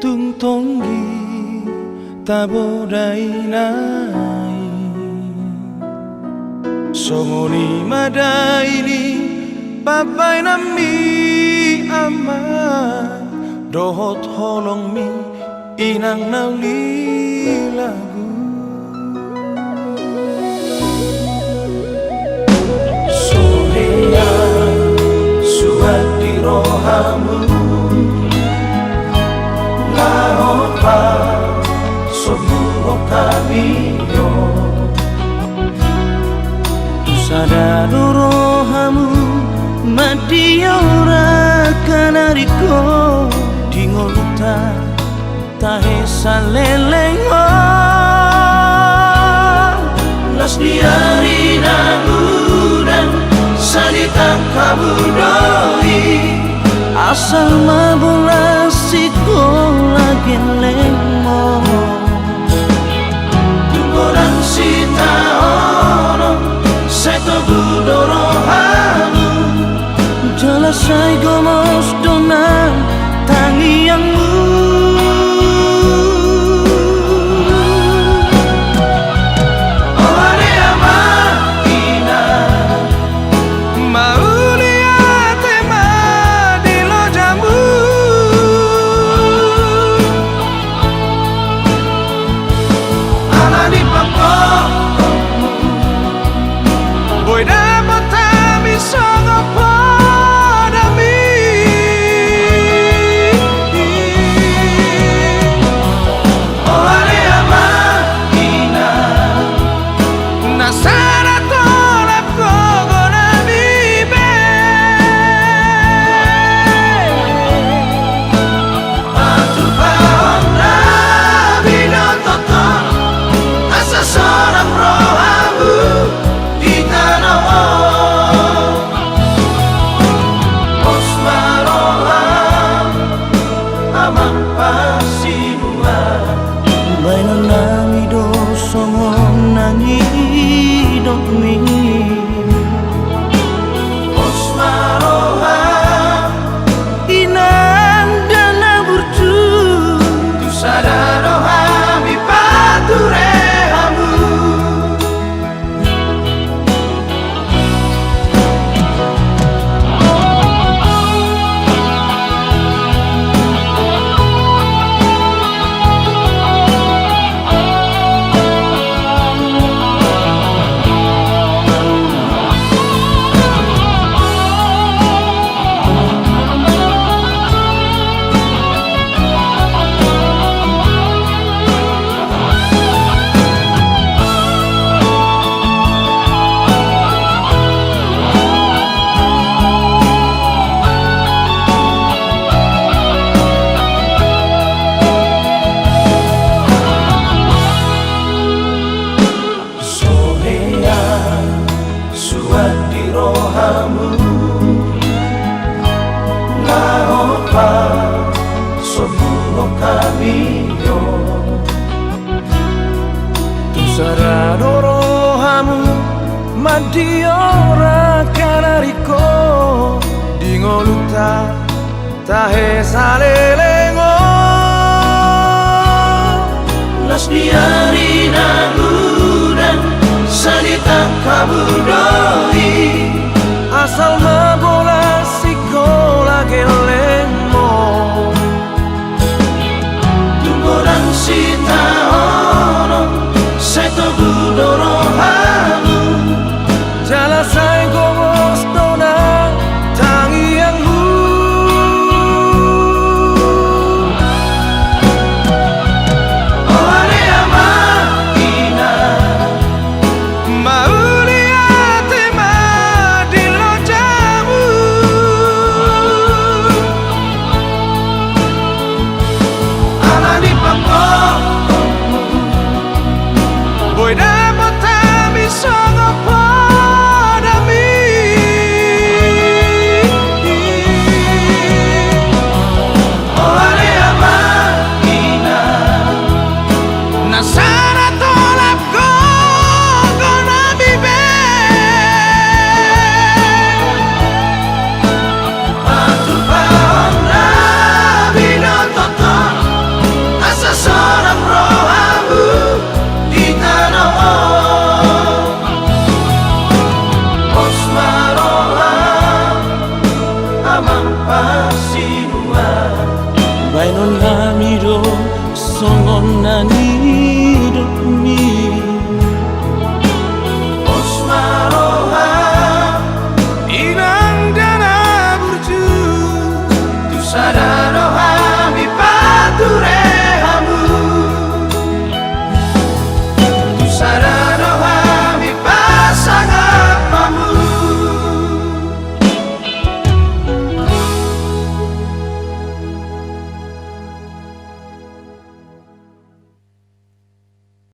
tung tonggi taborai nai songoni madaini papai nami ama dohot holong mi inang nauli lagu soleya suat di rohamu lahopa soburo kamiyo sadado rohamu madiora kanariko dingoluta tahe salelengo las diari nagudan salita kamu doi asal mabola siko lagi lemo tukoran sita ono seto budoro hamu jelasai gomos donan tangianmu Sarado rohamu madiora kanariko dingoluta tahe salelengo las diari nagudan salita kamu doi asal mabola sikola gelemo tukoran sita ono seto budoro hamu jalasai gomos dona tangianmu ohare ama ina maulia tema di loja songon nani